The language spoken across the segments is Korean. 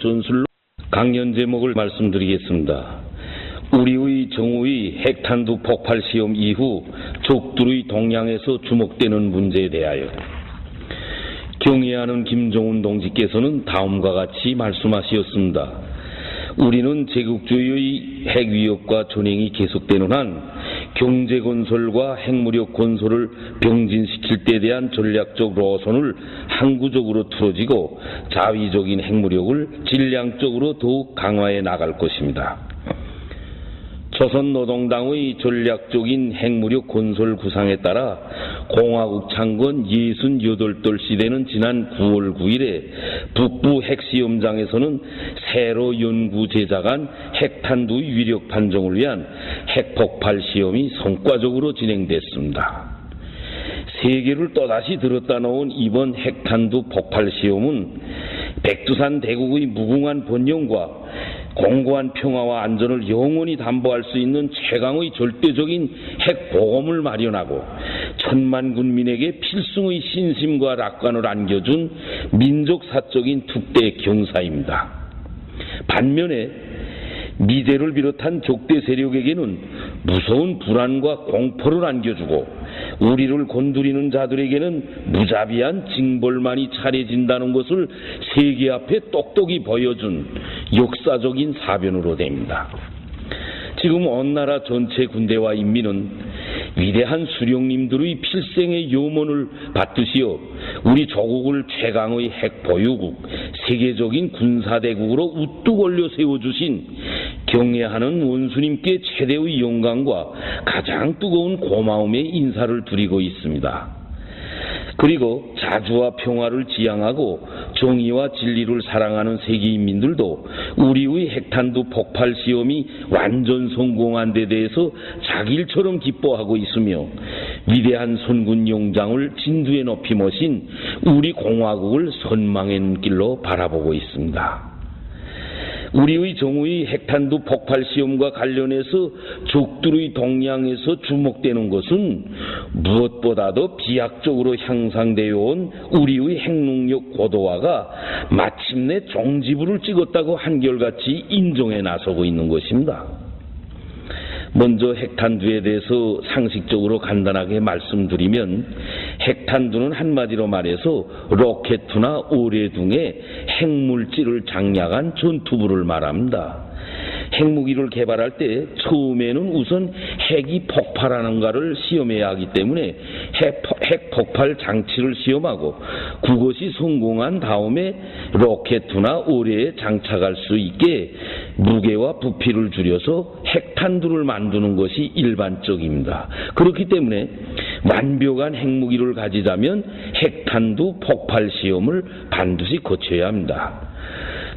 전술로 강연 제목을 말씀드리겠습니다. 우리의 정오의 핵탄두 폭발 시험 이후 적들의 동향에서 주목되는 문제에 대하여 경애하는 김정은 동지께서는 다음과 같이 말씀하셨습니다. 우리는 제국주의의 핵 위협과 전쟁이 계속되는 한 경제 건설과 핵무력 건설을 병진시킬 때 대한 전략적 노선을 항구적으로 틀어지고 자위적인 핵무력을 질량적으로 더욱 강화해 나갈 것입니다. 조선노동당의 전략적인 핵무력 건설 구상에 따라 공화국 창건 68돌 시대는 지난 9월 9일에 북부 핵시험장에서는 새로 연구 제작한 핵탄두의 위력 판정을 위한 핵폭발 시험이 성과적으로 진행됐습니다. 세계를 또다시 들었다 놓은 이번 핵탄두 폭발 시험은 백두산 대국의 무궁한 번영과 공고한 평화와 안전을 영원히 담보할 수 있는 최강의 절대적인 핵보험을 마련하고 천만 군민에게 필승의 신심과 낙관을 안겨준 민족사적인 특대 경사입니다. 반면에 미제를 비롯한 적대 세력에게는 무서운 불안과 공포를 안겨주고 우리를 곤두리는 자들에게는 무자비한 징벌만이 차려진다는 것을 세계 앞에 똑똑히 보여준 역사적인 사변으로 됩니다. 지금 온 나라 전체 군대와 인민은 위대한 수령님들의 필생의 염원을 받듯이요 우리 조국을 최강의 핵보유국, 세계적인 군사대국으로 우뚝 올려 세워주신 경애하는 원수님께 최대의 영광과 가장 뜨거운 고마움의 인사를 드리고 있습니다. 그리고 자주와 평화를 지향하고 정의와 진리를 사랑하는 세계인민들도 우리의 핵탄두 폭발 시험이 완전 성공한 데 대해서 자길처럼 기뻐하고 있으며 위대한 선군 용장을 진두에 높이 모신 우리 공화국을 선망의 눈길로 바라보고 있습니다. 우리의 정오의 핵탄두 폭발 시험과 관련해서 적들의 동향에서 주목되는 것은 무엇보다도 비약적으로 향상되어 온 우리의 핵능력 고도화가 마침내 종지부를 찍었다고 한결같이 인정해 나서고 있는 것입니다. 먼저 핵탄두에 대해서 상식적으로 간단하게 말씀드리면 핵탄두는 한마디로 말해서 로켓투나 오뢰 등의 핵물질을 장약한 전투부를 말합니다. 핵무기를 개발할 때 처음에는 우선 핵이 폭발하는가를 시험해야 하기 때문에 핵폭발 장치를 시험하고 그것이 성공한 다음에 로켓투나 오뢰에 장착할 수 있게 무게와 부피를 줄여서 핵탄두를 만드는 것이 일반적입니다. 그렇기 때문에 완벽한 핵무기를 가지자면 핵탄두 폭발 시험을 반드시 거쳐야 합니다.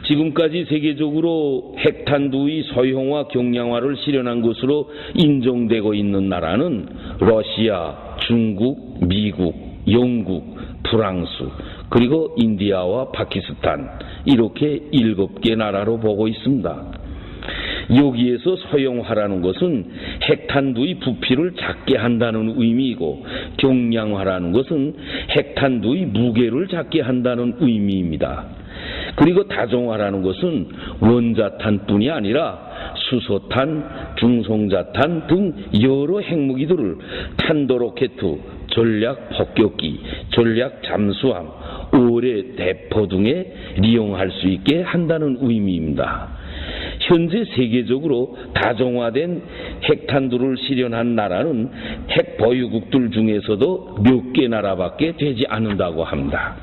지금까지 세계적으로 핵탄두의 소형화 경량화를 실현한 것으로 인정되고 있는 나라는 러시아, 중국, 미국, 영국, 프랑스, 그리고 인디아와 파키스탄 이렇게 7개 나라로 보고 있습니다. 여기에서 소형화라는 것은 핵탄두의 부피를 작게 한다는 의미이고 경량화라는 것은 핵탄두의 무게를 작게 한다는 의미입니다. 그리고 다종화라는 것은 원자탄뿐이 아니라 수소탄, 중성자탄 등 여러 핵무기들을 탄도로켓, 전략 폭격기, 전략 잠수함, 오뢰 대포 등에利用할 수 있게 한다는 의미입니다. 현재 세계적으로 다종화된 핵탄두를 실현한 나라는 핵보유국들 중에서도 몇 개 나라밖에 되지 않는다고 합니다.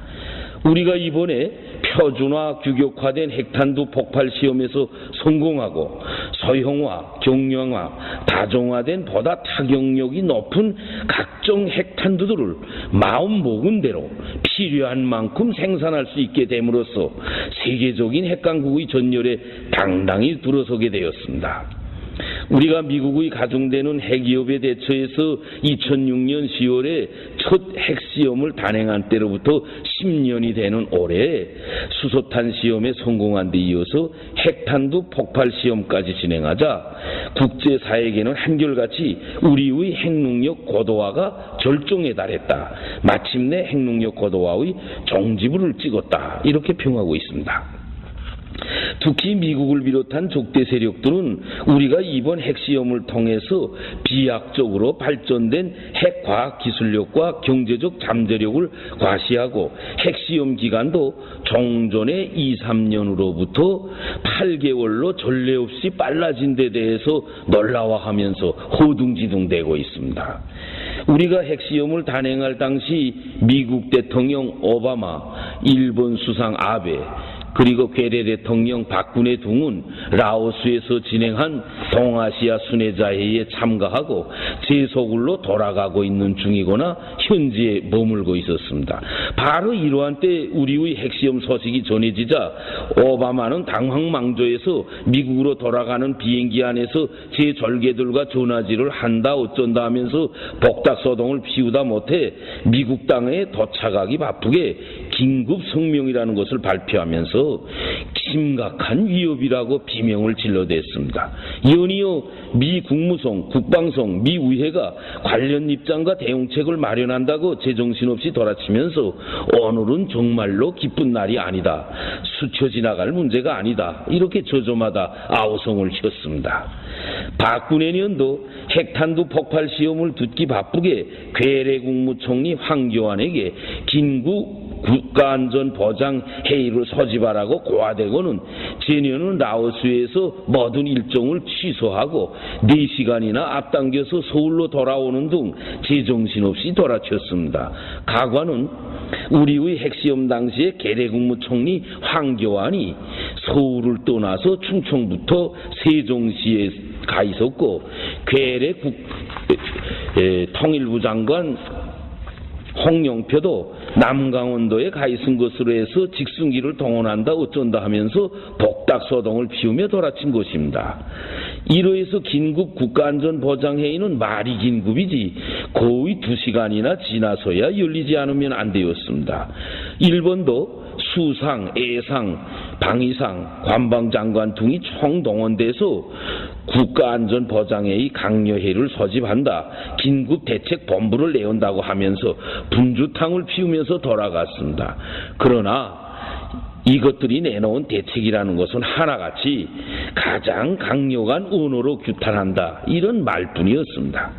우리가 이번에 표준화 규격화된 핵탄두 폭발 시험에서 성공하고 소형화, 경량화, 다종화된 보다 타격력이 높은 각종 핵탄두들을 마음 먹은 대로 필요한 만큼 생산할 수 있게 됨으로써 세계적인 핵강국의 전열에 당당히 들어서게 되었습니다. 우리가 미국의 가중되는 핵위협에 대처해서 2006년 10월에 첫 핵시험을 단행한 때로부터 10년이 되는 올해 수소탄 시험에 성공한 데 이어서 핵탄두 폭발 시험까지 진행하자 국제사회계는 한결같이 우리의 핵능력 고도화가 절정에 달했다. 마침내 핵능력 고도화의 종지부를 찍었다. 이렇게 평하고 있습니다. 특히 미국을 비롯한 족대 세력들은 우리가 이번 핵시험을 통해서 비약적으로 발전된 핵과학 기술력과 경제적 잠재력을 과시하고 핵시험 기간도 종전의 2~3년으로부터 8개월로 전례 없이 빨라진 데 대해서 놀라워하면서 허둥지둥대고 있습니다. 우리가 핵시험을 단행할 당시 미국 대통령 오바마, 일본 수상 아베, 그리고 괴뢰 대통령 박근혜 등은 라오스에서 진행한 동아시아 순회자회의에 참가하고 제소굴로 돌아가고 있는 중이거나 현지에 머물고 있었습니다. 바로 이러한 때 우리의 핵시험 소식이 전해지자 오바마는 당황망조해서 미국으로 돌아가는 비행기 안에서 제 절개들과 전화질을 한다 어쩐다 하면서 복닥소동을 피우다 못해 미국 땅에 도착하기 바쁘게 긴급 성명이라는 것을 발표하면서 심각한 위협이라고 비명을 질러댔습니다. 연이어 미 국무성, 국방성, 미 의회가 관련 입장과 대응책을 마련한다고 제정신없이 돌아치면서 오늘은 정말로 기쁜 날이 아니다. 스쳐 지나갈 문제가 아니다. 이렇게 저조마다 아우성을 쳤습니다. 박근혜 년도 핵탄두 폭발 시험을 듣기 바쁘게 괴뢰 국무총리 황교안에게 긴급 국가안전보장회의를 소집하라고 고하되고는 제년은 라오스에서 모든 일정을 취소하고 4시간이나 앞당겨서 서울로 돌아오는 등 제정신없이 돌아쳤습니다. 가관은 우리의 핵시험 당시에 괴뢰 국무총리 황교안이 서울을 떠나서 충청부터 세종시에 가 있었고 괴뢰 통일부 장관 홍영표도 남강원도에 가 있은 것으로 해서 직승기를 동원한다 어쩐다 하면서 복닥소동을 피우며 돌아친 것입니다. 이로해서 긴급 국가안전보장회의는 말이 긴급이지 거의 2시간이나 지나서야 열리지 않으면 안 되었습니다. 일본도 수상, 애상, 방위상, 관방장관 등이 총동원돼서 국가안전보장회의 강요회의를 소집한다. 긴급 대책본부를 내온다고 하면서 분주탕을 피우면서 돌아갔습니다. 그러나 이것들이 내놓은 대책이라는 것은 하나같이 가장 강력한 언어로 규탄한다. 이런 말뿐이었습니다.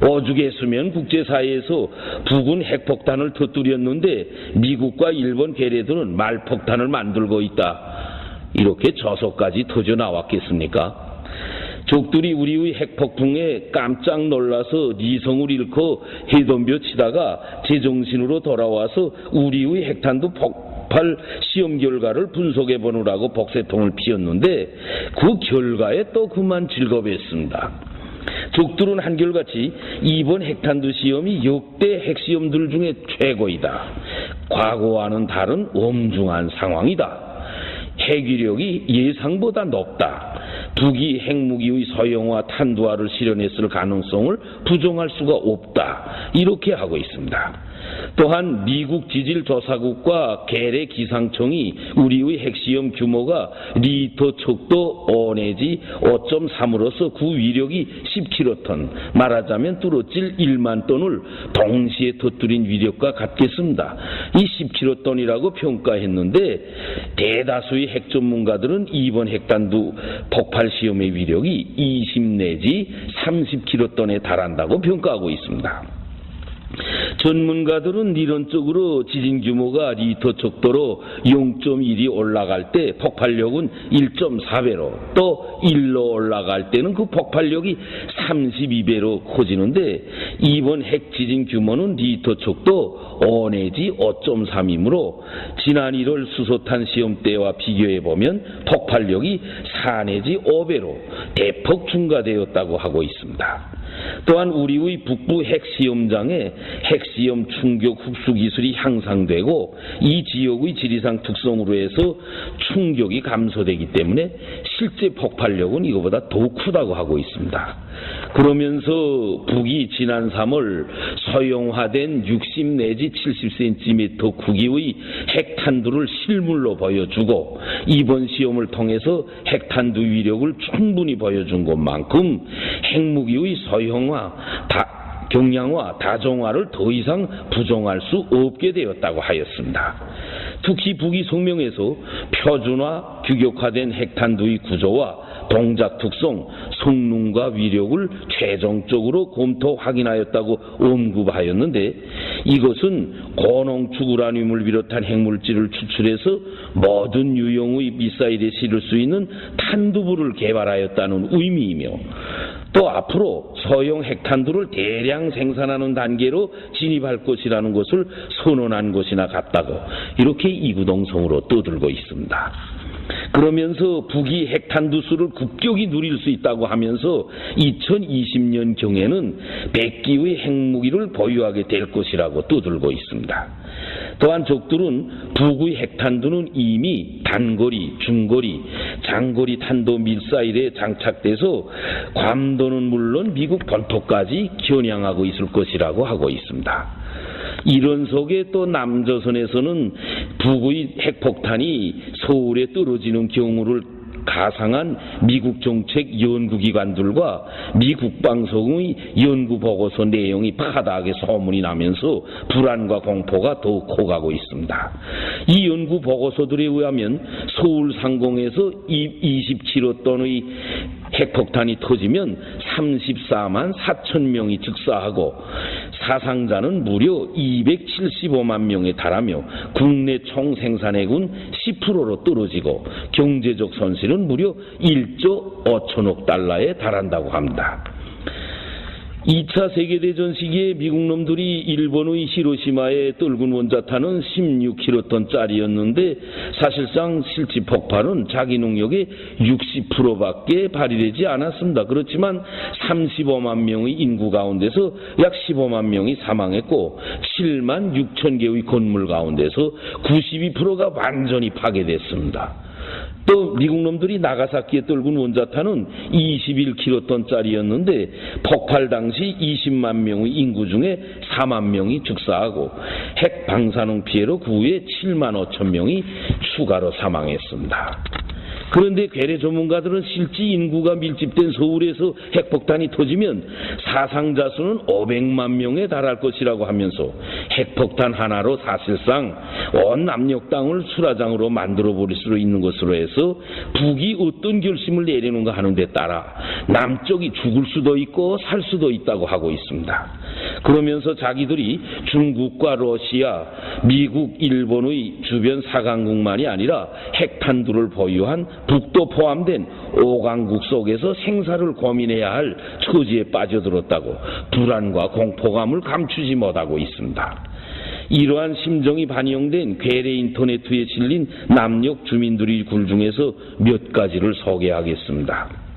오죽했으면 국제사회에서 북은 핵폭탄을 터뜨렸는데 미국과 일본 괴뢰들은 말폭탄을 만들고 있다. 이렇게 저서까지 터져 나왔겠습니까? 적들이 우리의 핵폭풍에 깜짝 놀라서 이성을 잃고 해덤벼 치다가 제정신으로 돌아와서 우리의 핵탄두 폭발 시험 결과를 분석해 보느라고 복새통을 피웠는데 그 결과에 또 그만 즐거워했습니다. 적들은 한결같이 이번 핵탄두 시험이 역대 핵시험들 중에 최고이다. 과거와는 다른 엄중한 상황이다. 핵위력이 예상보다 높다. 북이 핵무기의 소형화, 탄두화를 실현했을 가능성을 부정할 수가 없다. 이렇게 하고 있습니다. 또한 미국 지질조사국과 괴뢰 기상청이 우리의 핵시험 규모가 리터 척도 5 내지 5.3으로서 그 위력이 10킬로톤, 말하자면 뚫어질 1만 톤을 동시에 터뜨린 위력과 같겠습니다. 이 10킬로톤이라고 평가했는데 대다수의 핵 전문가들은 이번 핵탄두 폭발 시험의 위력이 20 내지 30킬로톤에 달한다고 평가하고 있습니다. 전문가들은 이론적으로 지진 규모가 리터 척도로 0.1이 올라갈 때 폭발력은 1.4배로 또 1로 올라갈 때는 그 폭발력이 32배로 커지는데 이번 핵 지진 규모는 리터 척도 5 내지 5.3이므로 지난 1월 수소탄 시험 때와 비교해 보면 폭발력이 4 내지 5배로 대폭 증가되었다고 하고 있습니다. 또한 우리의 북부 핵시험장에 핵시험 충격 흡수 기술이 향상되고 이 지역의 지리상 특성으로 해서 충격이 감소되기 때문에 실제 폭발력은 이거보다 더 크다고 하고 있습니다. 그러면서 북이 지난 3월 소형화된 60 내지 70cm 크기의 핵탄두를 실물로 보여주고 이번 시험을 통해서 핵탄두 위력을 충분히 보여준 것만큼 핵무기의 소형화, 경량화, 다종화를 더 이상 부정할 수 없게 되었다고 하였습니다. 특히 북이 성명에서 표준화, 규격화된 핵탄두의 구조와 동작 특성, 성능과 위력을 최종적으로 검토 확인하였다고 언급하였는데, 이것은 고농축 우라늄을 비롯한 핵물질을 추출해서 모든 유형의 미사일에 실을 수 있는 탄두부를 개발하였다는 의미이며, 또 앞으로 소형 핵탄두를 대량 생산하는 단계로 진입할 것이라는 것을 선언한 것이나 같다고 이렇게 이구동성으로 떠들고 있습니다. 그러면서 북이 핵탄두 수를 급격히 누릴 수 있다고 하면서 2020년경에는 100기의 핵무기를 보유하게 될 것이라고 떠들고 있습니다. 또한 적들은 북의 핵탄두는 이미 단거리, 중거리, 장거리 탄도 미사일에 장착돼서 괌도는 물론 미국 본토까지 겨냥하고 있을 것이라고 하고 있습니다. 이런 속에 또 남조선에서는 북의 핵폭탄이 서울에 떨어지는 경우를 가상한 미국 정책 연구기관들과 미 국방성의 연구보고서 내용이 파다하게 소문이 나면서 불안과 공포가 더욱 커가고 있습니다. 이 연구보고서들에 의하면 서울 상공에서 27톤의 핵폭탄이 터지면 34만 4천 명이 즉사하고 사상자는 무려 275만 명에 달하며 국내 총생산액은 10%로 떨어지고 경제적 손실은 무려 1조 5천억 달러에 달한다고 합니다. 2차 세계대전 시기에 미국 놈들이 일본의 히로시마에 떨군 원자탄은 16킬로톤짜리였는데 사실상 실제 폭발은 자기 능력의 60%밖에 발휘되지 않았습니다. 그렇지만 35만 명의 인구 가운데서 약 15만 명이 사망했고 7만 6천 개의 건물 가운데서 92%가 완전히 파괴됐습니다. 또 미국 놈들이 나가사키에 떨군 원자탄은 21킬로톤짜리였는데 폭발 당시 20만 명의 인구 중에 4만 명이 즉사하고 핵 방사능 피해로 그 후에 7만 5천 명이 추가로 사망했습니다. 그런데 괴뢰 전문가들은 실제 인구가 밀집된 서울에서 핵폭탄이 터지면 사상자 수는 500만 명에 달할 것이라고 하면서 핵폭탄 하나로 사실상 온 남녘 땅을 수라장으로 만들어버릴 수 있는 것으로 해서 북이 어떤 결심을 내리는가 하는 데 따라 남쪽이 죽을 수도 있고 살 수도 있다고 하고 있습니다. 그러면서 자기들이 중국과 러시아, 미국, 일본의 주변 사강국만이 아니라 핵탄두를 보유한 북도 포함된 5강국 속에서 생사를 고민해야 할 처지에 빠져들었다고 불안과 공포감을 감추지 못하고 있습니다. 이러한 심정이 반영된 괴뢰 인터넷에 실린 남녘 주민들의 글 중에서 몇 가지를 소개하겠습니다.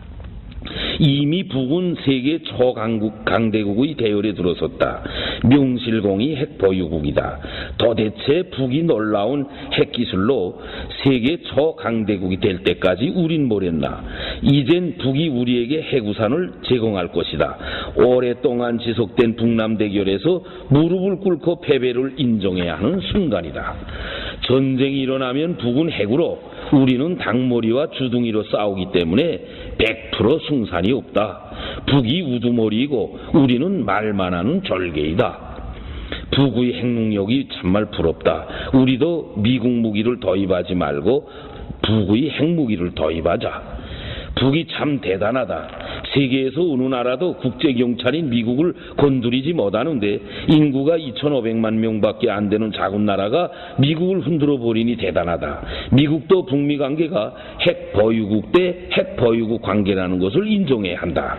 이미 북은 세계 초강대국의 대열에 들어섰다. 명실공히 핵보유국이다. 도대체 북이 놀라운 핵기술로 세계 초강대국이 될 때까지 우린 뭘 했나. 이젠 북이 우리에게 핵우산을 제공할 것이다. 오랫동안 지속된 북남 대결에서 무릎을 꿇고 패배를 인정해야 하는 순간이다. 전쟁이 일어나면 북은 핵으로, 우리는 닭머리와 주둥이로 싸우기 때문에 100% 승산이 없다. 북이 우두머리이고 우리는 말만 하는 졸개이다. 북의 핵능력이 정말 부럽다. 우리도 미국 무기를 도입하지 말고 북의 핵무기를 도입하자. 북이 참 대단하다. 세계에서 어느 나라도 국제경찰인 미국을 건드리지 못하는데 인구가 2,500만 명밖에 안 되는 작은 나라가 미국을 흔들어 버리니 대단하다. 미국도 북미 관계가 핵보유국 대 핵보유국 관계라는 것을 인정해야 한다.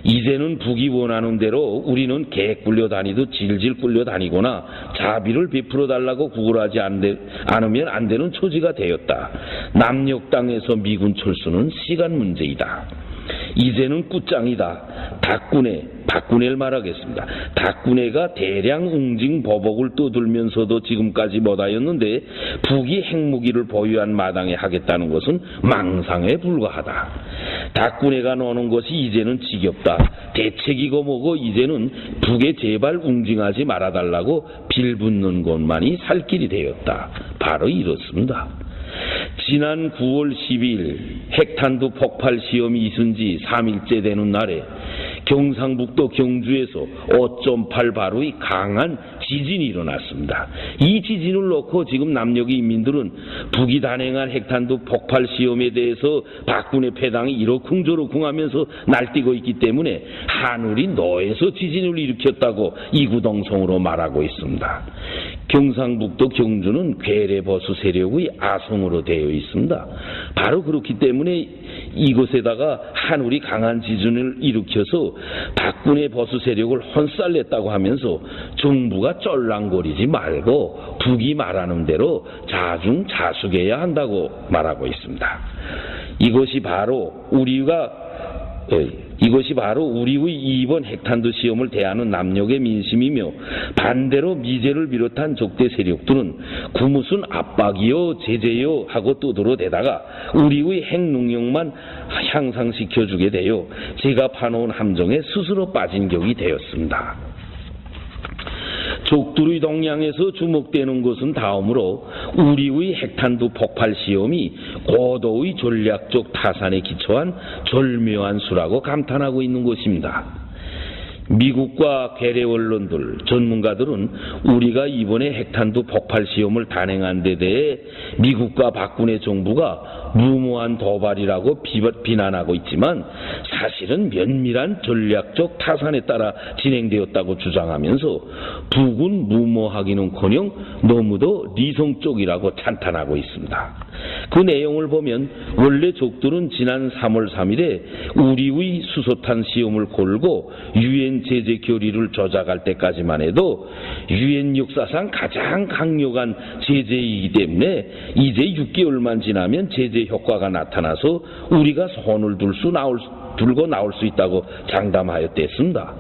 이제는 북이 원하는 대로 우리는 개 끌려다니듯 질질 끌려다니거나 자비를 베풀어 달라고 구걸하지 않으면 안 되는 처지가 되었다. 남녘 땅에서 미군 철수는 시간 문제이다. 이제는 끝장이다. 박군애를 말하겠습니다. 박군애가 대량 응징 보복을 떠들면서도 지금까지 못하였는데 북이 핵무기를 보유한 마당에 하겠다는 것은 망상에 불과하다. 박군애가 노는 것이 이제는 지겹다. 대책이고 뭐고 이제는 북에 제발 응징하지 말아달라고 빌붙는 것만이 살 길이 되었다. 바로 이렇습니다. 지난 9월 12일 핵탄두 폭발 시험이 있은 지 3일째 되는 날에 경상북도 경주에서 5.8 바로의 강한 지진이 일어났습니다. 이 지진을 놓고 지금 남녘의 인민들은 북이 단행한 핵탄두 폭발 시험에 대해서 박근혜 패당이 이러쿵저러쿵 하면서 날뛰고 있기 때문에 한울이 노에서 지진을 일으켰다고 이구동성으로 말하고 있습니다. 경상북도 경주는 괴뢰보수 세력의 아성으로 되어 있습니다. 바로 그렇기 때문에 이곳에다가 한울이 강한 지진을 일으켜서 박근혜 보수 세력을 혼살냈다고 하면서 정부가 쫄랑거리지 말고 북이 말하는 대로 자중자숙해야 한다고 말하고 있습니다. 이것이 바로 우리의 이번 핵탄두 시험을 대하는 남녘의 민심이며, 반대로 미제를 비롯한 적대 세력들은 그 무슨 압박이요 제재요 하고 떠들어대다가 우리의 핵 능력만 향상시켜주게 되어 제가 파놓은 함정에 스스로 빠진 격이 되었습니다. 적들의 동향에서 주목되는 것은 다음으로 우리의 핵탄두 폭발 시험이 고도의 전략적 타산에 기초한 절묘한 수라고 감탄하고 있는 것입니다. 미국과 괴뢰 언론들, 전문가들은 우리가 이번에 핵탄두 폭발 시험을 단행한 데 대해 미국과 박근혜 정부가 무모한 도발이라고 비난하고 있지만 사실은 면밀한 전략적 타산에 따라 진행되었다고 주장하면서 북은 무모하기는커녕 너무도 리성적이라고 찬탄하고 있습니다. 그 내용을 보면 원래 적들은 지난 3월 3일에 우리의 수소탄 시험을 걸고 유엔 제재 결의를 조작할 때까지만 해도 유엔 역사상 가장 강력한 제재이기 때문에 이제 6개월만 지나면 제재 효과가 나타나서 우리가 손을 들고 나올 수 있다고 장담하였댔습니다.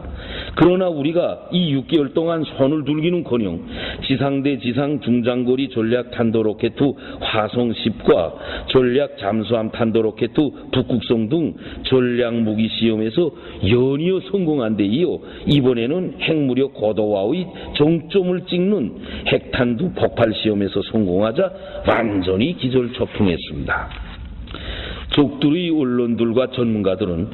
그러나 우리가 이 6개월 동안 손을 들기는커녕 지상대 지상 중장거리 전략 탄도로켓 화성 10과 전략 잠수함 탄도로켓 북극성 등 전략 무기 시험에서 연이어 성공한 데 이어 이번에는 핵무력 고도화의 정점을 찍는 핵탄두 폭발 시험에서 성공하자 완전히 기절초풍했습니다. 적들의 언론들과 전문가들은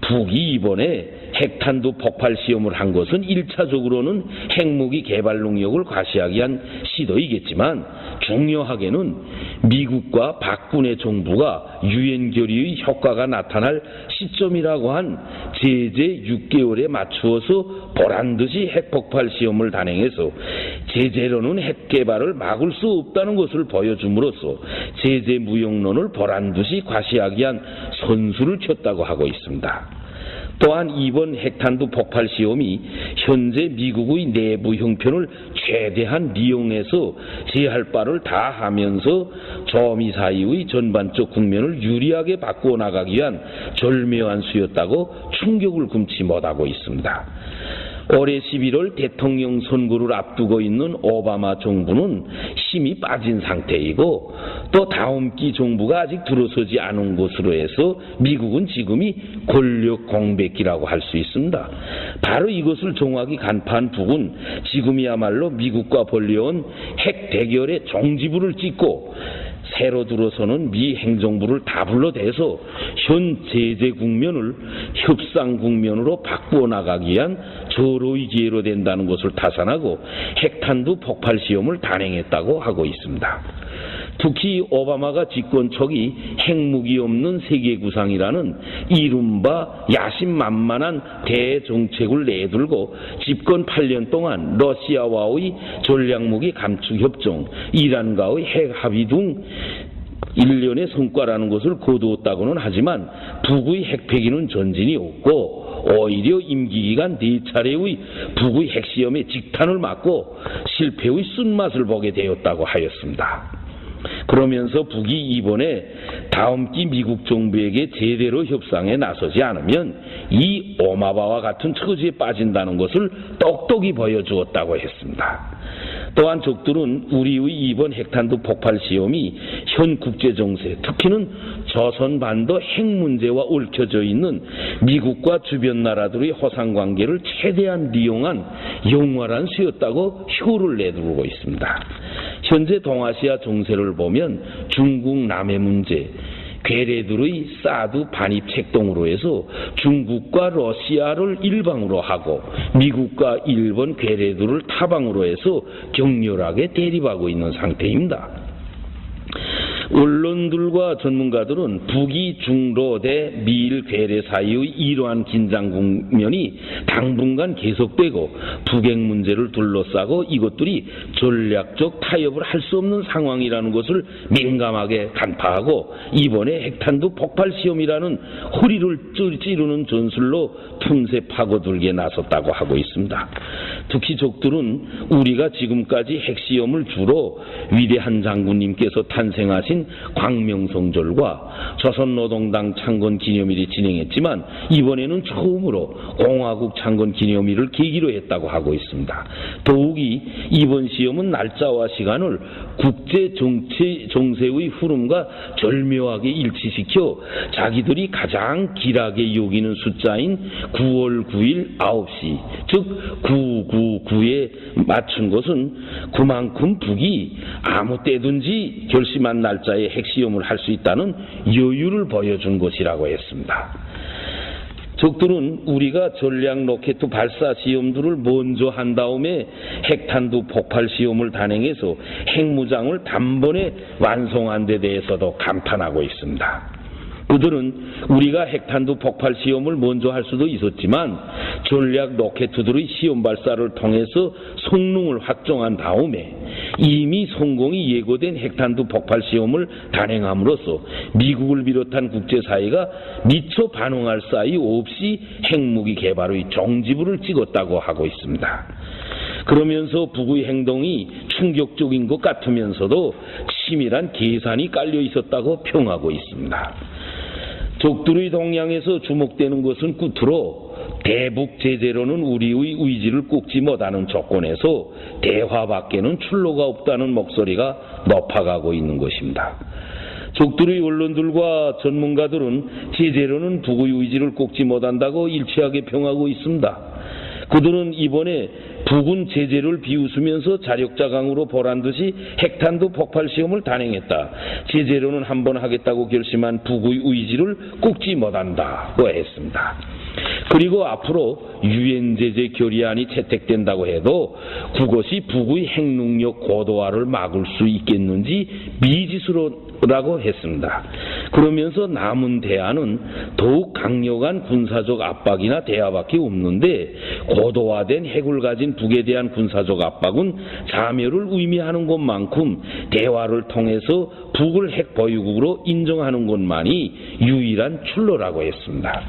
북이 이번에 핵탄두 폭발 시험을 한 것은 1차적으로는 핵무기 개발 능력을 과시하기 위한 시도이겠지만 중요하게는 미국과 박근혜 정부가 유엔 결의의 효과가 나타날 시점이라고 한 제재 6개월에 맞추어서 보란듯이 핵폭발 시험을 단행해서 제재로는 핵 개발을 막을 수 없다는 것을 보여줌으로써 제재 무용론을 보란듯이 과시하기 위한 선수를 쳤다고 하고 있습니다. 또한 이번 핵탄두 폭발 시험이 현재 미국의 내부 형편을 최대한 이용해서 제할 바를 다 하면서 조미 사이의 전반적 국면을 유리하게 바꾸어 나가기 위한 절묘한 수였다고 충격을 금치 못하고 있습니다. 올해 11월 대통령 선거를 앞두고 있는 오바마 정부는 힘이 빠진 상태이고 또 다음 기 정부가 아직 들어서지 않은 것으로 해서 미국은 지금이 권력 공백기라고 할 수 있습니다. 바로 이것을 정확히 간파한 북은 지금이야말로 미국과 벌려온 핵 대결의 종지부를 찍고 새로 들어서는 미 행정부를 다 불러대서 현 제재 국면을 협상 국면으로 바꾸어 나가기 위한 절호의 기회로 된다는 것을 타산하고 핵탄두 폭발 시험을 단행했다고 하고 있습니다. 특히 오바마가 집권 초기 핵무기 없는 세계 구상이라는 이른바 야심만만한 대정책을 내들고 집권 8년 동안 러시아와의 전략무기 감축협정, 이란과의 핵합의 등 일련의 성과라는 것을 거두었다고는 하지만 북의 핵폐기는 전진이 없고 오히려 임기기간 4차례의 북의 핵시험에 직탄을 맞고 실패의 쓴맛을 보게 되었다고 하였습니다. 그러면서 북이 이번에 다음 기 미국 정부에게 제대로 협상에 나서지 않으면 이 오마바와 같은 처지에 빠진다는 것을 똑똑히 보여주었다고 했습니다. 또한 적들은 우리의 이번 핵탄두 폭발 시험이 현 국제정세, 특히는 조선반도 핵 문제와 얽혀져 있는 미국과 주변 나라들의 호상관계를 최대한 이용한 영원한 수였다고 효를 내두르고 있습니다. 현재 동아시아 정세를 보면 중국 남해 문제, 괴뢰들의 사드 반입 책동으로 해서 중국과 러시아를 일방으로 하고 미국과 일본 괴뢰들을 타방으로 해서 격렬하게 대립하고 있는 상태입니다. 언론들과 전문가들은 북이 중로 대 미일 괴뢰 사이의 이러한 긴장 국면이 당분간 계속되고 북핵 문제를 둘러싸고 이것들이 전략적 타협을 할 수 없는 상황이라는 것을 민감하게 간파하고 이번에 핵탄두 폭발 시험이라는 허리를 찌르는 전술로 틈새 파고들게 나섰다고 하고 있습니다. 특히 적들은 우리가 지금까지 핵시험을 주로 위대한 장군님께서 탄생하신 광명성절과 조선노동당 창건 기념일이 진행했지만 이번에는 처음으로 공화국 창건 기념일을 계기로 했다고 하고 있습니다. 더욱이 이번 시험은 날짜와 시간을 국제 정세의 흐름과 절묘하게 일치시켜 자기들이 가장 길하게 여기는 숫자인 9월 9일 9시 즉 999에 맞춘 것은 그만큼 북이 아무 때든지 결심한 날짜에 핵시험을 할 수 있다는 여유를 보여준 것이라고 했습니다. 적들은 우리가 전략 로켓 발사 시험들을 먼저 한 다음에 핵탄두 폭발 시험을 단행해서 핵무장을 단번에 완성한 데 대해서도 감탄하고 있습니다. 그들은 우리가 핵탄두 폭발 시험을 먼저 할 수도 있었지만 전략 로켓들의 시험 발사를 통해서 성능을 확정한 다음에 이미 성공이 예고된 핵탄두 폭발 시험을 단행함으로써 미국을 비롯한 국제사회가 미처 반응할 사이 없이 핵무기 개발의 종지부를 찍었다고 하고 있습니다. 그러면서 북의 행동이 충격적인 것 같으면서도 치밀한 계산이 깔려 있었다고 평하고 있습니다. 적들의 동향에서 주목되는 것은 끝으로 대북 제재로는 우리의 의지를 꺾지 못하는 조건에서 대화밖에는 출로가 없다는 목소리가 높아가고 있는 것입니다. 적들의 언론들과 전문가들은 제재로는 북의 의지를 꺾지 못한다고 일치하게 평하고 있습니다. 그들은 이번에 북은 제재를 비웃으면서 자력자강으로 보란듯이 핵탄두 폭발 시험을 단행했다. 제재로는 한번 하겠다고 결심한 북의 의지를 꺾지 못한다고 했습니다. 그리고 앞으로 유엔 제재 결의안이 채택된다고 해도 그것이 북의 핵능력 고도화를 막을 수 있겠는지 미지수라고 했습니다. 그러면서 남은 대안은 더욱 강력한 군사적 압박이나 대화밖에 없는데 고도화된 핵을 가진 북에 대한 군사적 압박은 자멸을 의미하는 것만큼 대화를 통해서 북을 핵 보유국으로 인정하는 것만이 유일한 출로라고 했습니다.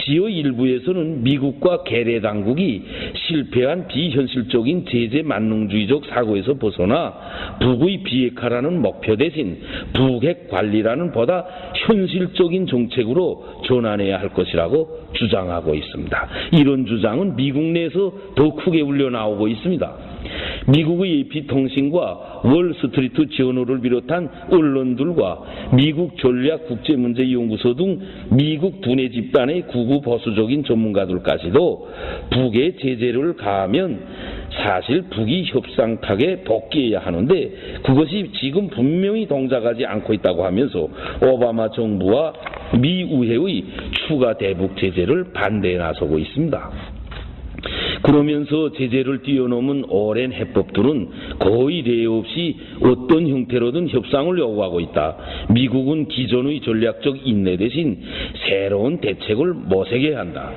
지어 일부에서는 미국과 괴뢰 당국이 실패한 비현실적인 제재 만능주의적 사고에서 벗어나 북의 비핵화라는 목표 대신 북핵 관리라는 보다 현실적인 정책으로 전환해야 할 것이라고 주장하고 있습니다. 이런 주장은 미국 내에서 더 크게 울려나오고 있습니다. 미국의 AP통신과 월스트리트 저널을 비롯한 언론들과 미국 전략국제문제연구소 등 미국 두뇌 집단의 극우 보수적인 전문가들까지도 북의 제재를 가하면 사실 북이 협상탁에 복귀해야 하는데 그것이 지금 분명히 동작하지 않고 있다고 하면서 오바마 정부와 미 의회의 추가 대북 제재를 반대해 나서고 있습니다. 그러면서 제재를 뛰어넘은 오랜 해법들은 거의 대의 없이 어떤 형태로든 협상을 요구하고 있다. 미국은 기존의 전략적 인내 대신 새로운 대책을 모색해야 한다.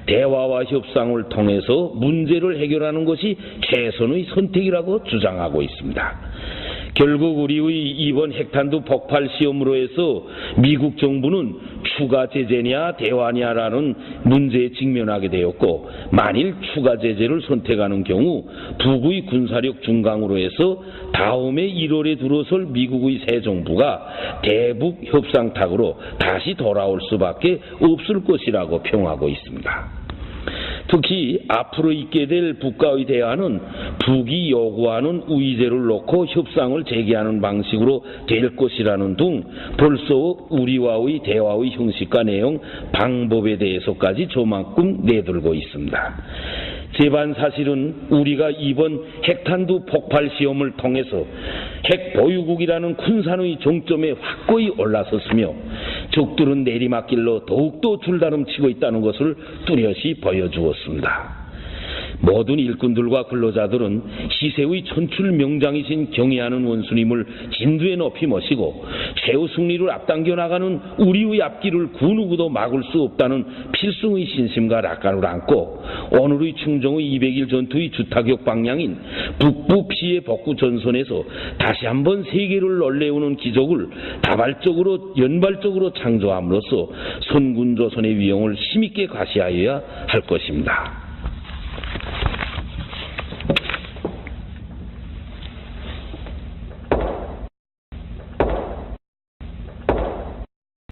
대화와 협상을 통해서 문제를 해결하는 것이 최선의 선택이라고 주장하고 있습니다. 결국 우리의 이번 핵탄두 폭발 시험으로 해서 미국 정부는 추가 제재냐 대화냐라는 문제에 직면하게 되었고 만일 추가 제재를 선택하는 경우 북의 군사력 중강으로 해서 다음해 1월에 들어설 미국의 새 정부가 대북 협상탁으로 다시 돌아올 수밖에 없을 것이라고 평하고 있습니다. 특히 앞으로 있게 될 북과의 대화는 북이 요구하는 의제를 놓고 협상을 재개하는 방식으로 될 것이라는 등 벌써 우리와의 대화의 형식과 내용, 방법에 대해서까지 저만큼 내들고 있습니다. 재반 사실은 우리가 이번 핵탄두 폭발 시험을 통해서 핵 보유국이라는 군산의 정점에 확고히 올라섰으며 적들은 내리막길로 더욱더 줄다름치고 있다는 것을 뚜렷이 보여주었습니다. 모든 일꾼들과 근로자들은 시세의 천출 명장이신 경애하는 원수님을 진두에 높이 모시고 최후 승리를 앞당겨 나가는 우리의 앞길을 그 누구도 막을 수 없다는 필승의 신심과 낙관을 안고 오늘의 충정의 200일 전투의 주타격 방향인 북부 피해 복구 전선에서 다시 한번 세계를 놀래우는 기적을 다발적으로 연발적으로 창조함으로써 선군조선의 위용을 힘있게 과시하여야 할 것입니다.